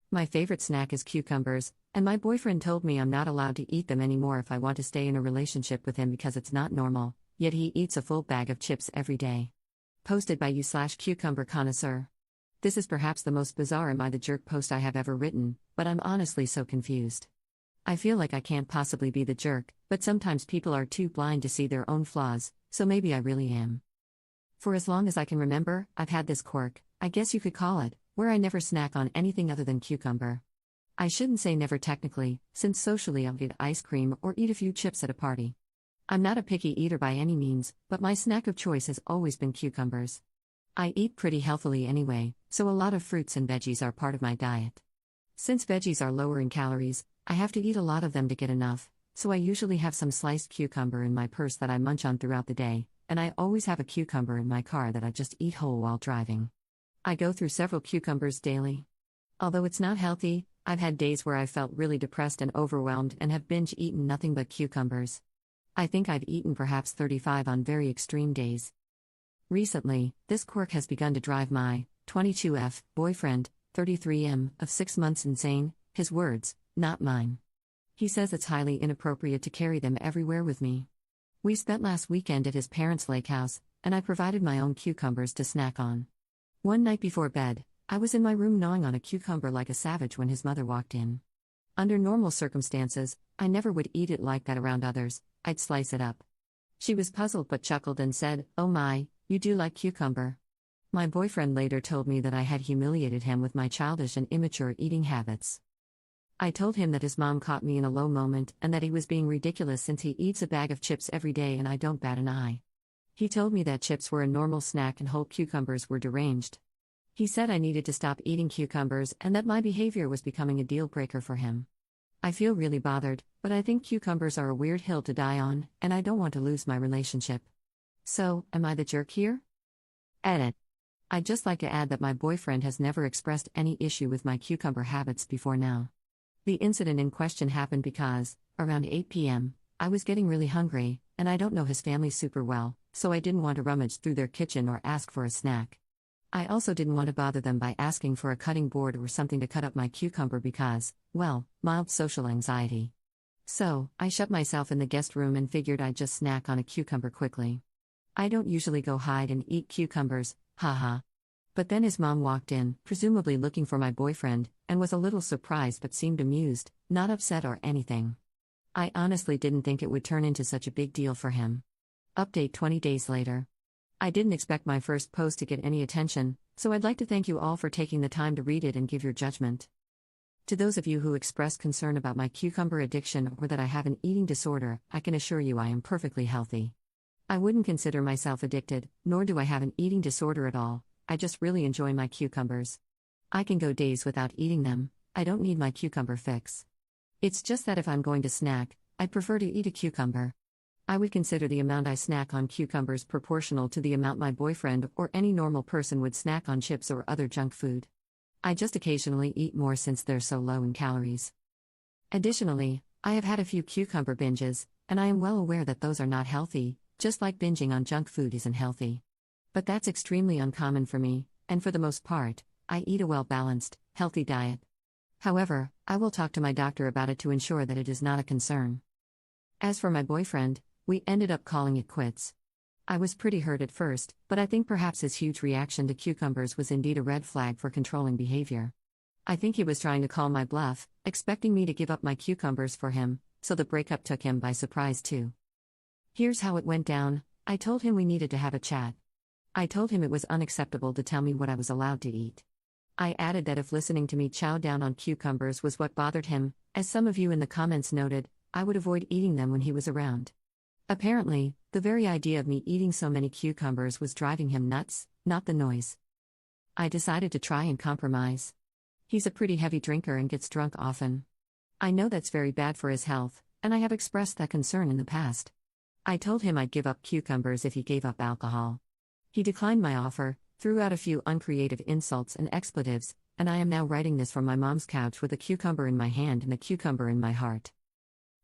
My favorite snack is cucumbers, and my boyfriend told me I'm not allowed to eat them anymore if I want to stay in a relationship with him because it's not normal, yet he eats a full bag of chips every day. Posted by you/cucumber connoisseur. This is perhaps the most bizarre Am I the Jerk post I have ever written, but I'm honestly so confused. I feel like I can't possibly be the jerk, but sometimes people are too blind to see their own flaws, so maybe I really am. For as long as I can remember, I've had this quirk, I guess you could call it, where I never snack on anything other than cucumber. I shouldn't say never technically, since socially I'll get ice cream or eat a few chips at a party. I'm not a picky eater by any means, but my snack of choice has always been cucumbers. I eat pretty healthily anyway, so a lot of fruits and veggies are part of my diet. Since veggies are lower in calories, I have to eat a lot of them to get enough, so I usually have some sliced cucumber in my purse that I munch on throughout the day, and I always have a cucumber in my car that I just eat whole while driving. I go through several cucumbers daily. Although it's not healthy, I've had days where I felt really depressed and overwhelmed and have binge-eaten nothing but cucumbers. I think I've eaten perhaps 35 on very extreme days. Recently, this quirk has begun to drive my 22F boyfriend, 33M, of 6 months insane, his words, not mine. He says it's highly inappropriate to carry them everywhere with me. We spent last weekend at his parents' lake house, and I provided my own cucumbers to snack on. One night before bed, I was in my room gnawing on a cucumber like a savage when his mother walked in. Under normal circumstances, I never would eat it like that around others, I'd slice it up. She was puzzled but chuckled and said, "Oh my, you do like cucumber." My boyfriend later told me that I had humiliated him with my childish and immature eating habits. I told him that his mom caught me in a low moment and that he was being ridiculous since he eats a bag of chips every day and I don't bat an eye. He told me that chips were a normal snack and whole cucumbers were deranged. He said I needed to stop eating cucumbers and that my behavior was becoming a deal breaker for him. I feel really bothered, but I think cucumbers are a weird hill to die on, and I don't want to lose my relationship. So, am I the jerk here? Edit. I'd just like to add that my boyfriend has never expressed any issue with my cucumber habits before now. The incident in question happened because, around 8 p.m., I was getting really hungry, and I don't know his family super well, so I didn't want to rummage through their kitchen or ask for a snack. I also didn't want to bother them by asking for a cutting board or something to cut up my cucumber because, well, mild social anxiety. So, I shut myself in the guest room and figured I'd just snack on a cucumber quickly. I don't usually go hide and eat cucumbers, haha. But then his mom walked in, presumably looking for my boyfriend, and was a little surprised but seemed amused, not upset or anything. I honestly didn't think it would turn into such a big deal for him. Update 20 days later. I didn't expect my first post to get any attention, so I'd like to thank you all for taking the time to read it and give your judgment. To those of you who expressed concern about my cucumber addiction or that I have an eating disorder, I can assure you I am perfectly healthy. I wouldn't consider myself addicted, nor do I have an eating disorder at all. I just really enjoy my cucumbers. I can go days without eating them, I don't need my cucumber fix. It's just that if I'm going to snack, I'd prefer to eat a cucumber. I would consider the amount I snack on cucumbers proportional to the amount my boyfriend or any normal person would snack on chips or other junk food. I just occasionally eat more since they're so low in calories. Additionally, I have had a few cucumber binges, and I am well aware that those are not healthy, just like binging on junk food isn't healthy. But that's extremely uncommon for me, and for the most part, I eat a well-balanced, healthy diet. However, I will talk to my doctor about it to ensure that it is not a concern. As for my boyfriend, we ended up calling it quits. I was pretty hurt at first, but I think perhaps his huge reaction to cucumbers was indeed a red flag for controlling behavior. I think he was trying to call my bluff, expecting me to give up my cucumbers for him, so the breakup took him by surprise too. Here's how it went down. I told him we needed to have a chat. I told him it was unacceptable to tell me what I was allowed to eat. I added that if listening to me chow down on cucumbers was what bothered him, as some of you in the comments noted, I would avoid eating them when he was around. Apparently, the very idea of me eating so many cucumbers was driving him nuts, not the noise. I decided to try and compromise. He's a pretty heavy drinker and gets drunk often. I know that's very bad for his health, and I have expressed that concern in the past. I told him I'd give up cucumbers if he gave up alcohol. He declined my offer, threw out a few uncreative insults and expletives, and I am now writing this from my mom's couch with a cucumber in my hand and a cucumber in my heart.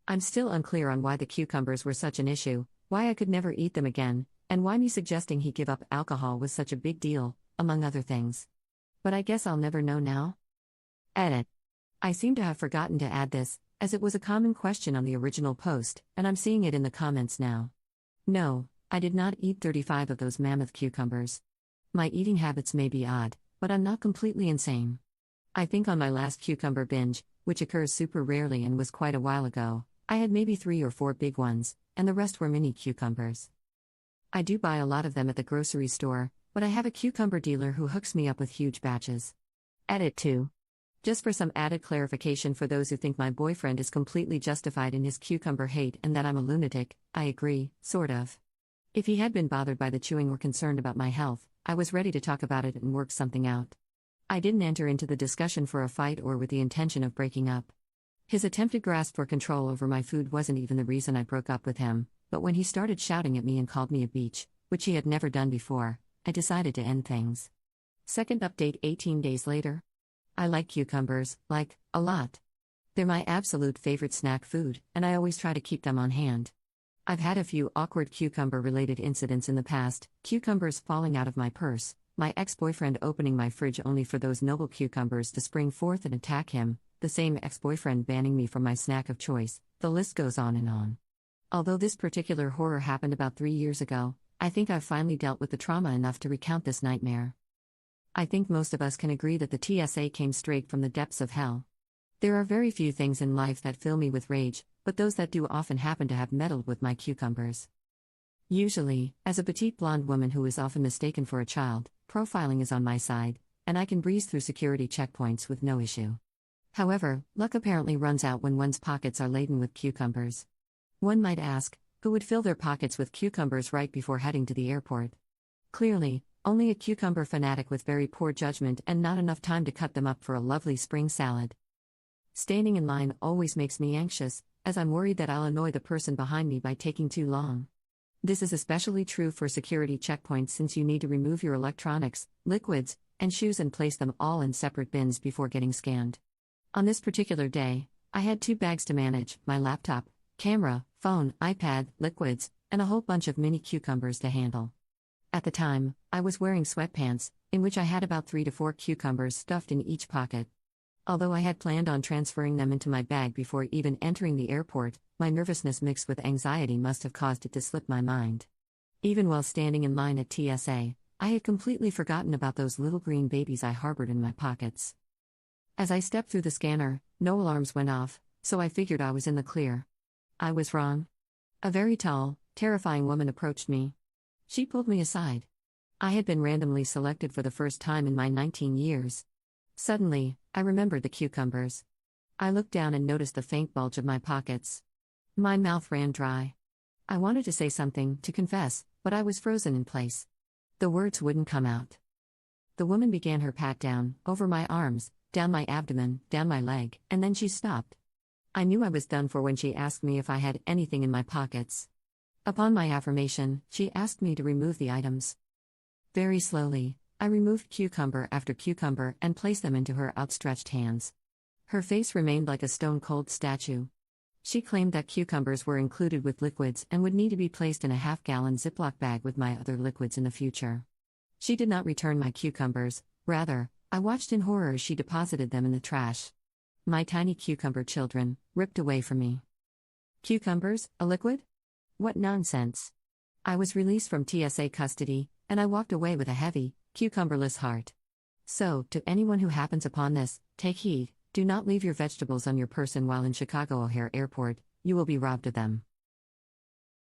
I'm still unclear on why the cucumbers were such an issue, why I could never eat them again, and why me suggesting he give up alcohol was such a big deal, among other things. But I guess I'll never know now. Edit. I seem to have forgotten to add this, as it was a common question on the original post, and I'm seeing it in the comments now. No, I did not eat 35 of those mammoth cucumbers. My eating habits may be odd, but I'm not completely insane. I think on my last cucumber binge, which occurs super rarely and was quite a while ago, I had maybe 3 or 4 big ones, and the rest were mini cucumbers. I do buy a lot of them at the grocery store, but I have a cucumber dealer who hooks me up with huge batches. Edit 2. Just for some added clarification for those who think my boyfriend is completely justified in his cucumber hate and that I'm a lunatic, I agree, sort of. If he had been bothered by the chewing or concerned about my health, I was ready to talk about it and work something out. I didn't enter into the discussion for a fight or with the intention of breaking up. His attempted grasp for control over my food wasn't even the reason I broke up with him, but when he started shouting at me and called me a beach, which he had never done before, I decided to end things. Second update 18 days later. I like cucumbers, a lot. They're my absolute favorite snack food, and I always try to keep them on hand. I've had a few awkward cucumber-related incidents in the past, cucumbers falling out of my purse, my ex-boyfriend opening my fridge only for those noble cucumbers to spring forth and attack him, the same ex-boyfriend banning me from my snack of choice, the list goes on and on. Although this particular horror happened about 3 years ago, I think I've finally dealt with the trauma enough to recount this nightmare. I think most of us can agree that the TSA came straight from the depths of hell. There are very few things in life that fill me with rage, but those that do often happen to have meddled with my cucumbers. Usually, as a petite blonde woman who is often mistaken for a child, profiling is on my side, and I can breeze through security checkpoints with no issue. However, luck apparently runs out when one's pockets are laden with cucumbers. One might ask, who would fill their pockets with cucumbers right before heading to the airport? Clearly, only a cucumber fanatic with very poor judgment and not enough time to cut them up for a lovely spring salad. Standing in line always makes me anxious, as I'm worried that I'll annoy the person behind me by taking too long. This is especially true for security checkpoints since you need to remove your electronics, liquids, and shoes and place them all in separate bins before getting scanned. On this particular day, I had 2 bags to manage: my laptop, camera, phone, iPad, liquids, and a whole bunch of mini cucumbers to handle. At the time, I was wearing sweatpants, in which I had about 3 to 4 cucumbers stuffed in each pocket. Although I had planned on transferring them into my bag before even entering the airport, my nervousness mixed with anxiety must have caused it to slip my mind. Even while standing in line at TSA, I had completely forgotten about those little green babies I harbored in my pockets. As I stepped through the scanner, no alarms went off, so I figured I was in the clear. I was wrong. A very tall, terrifying woman approached me. She pulled me aside. I had been randomly selected for the first time in my 19 years. Suddenly, I remembered the cucumbers. I looked down and noticed the faint bulge of my pockets. My mouth ran dry. I wanted to say something, to confess, but I was frozen in place. The words wouldn't come out. The woman began her pat down, over my arms, down my abdomen, down my leg, and then she stopped. I knew I was done for when she asked me if I had anything in my pockets. Upon my affirmation, she asked me to remove the items. Very slowly, I removed cucumber after cucumber and placed them into her outstretched hands. Her face remained like a stone-cold statue. She claimed that cucumbers were included with liquids and would need to be placed in a half-gallon Ziploc bag with my other liquids in the future. She did not return my cucumbers, rather, I watched in horror as she deposited them in the trash. My tiny cucumber children, ripped away from me. Cucumbers, a liquid? What nonsense. I was released from TSA custody, and I walked away with a heavy, cucumberless heart. So, to anyone who happens upon this, take heed, do not leave your vegetables on your person while in Chicago O'Hare Airport, you will be robbed of them.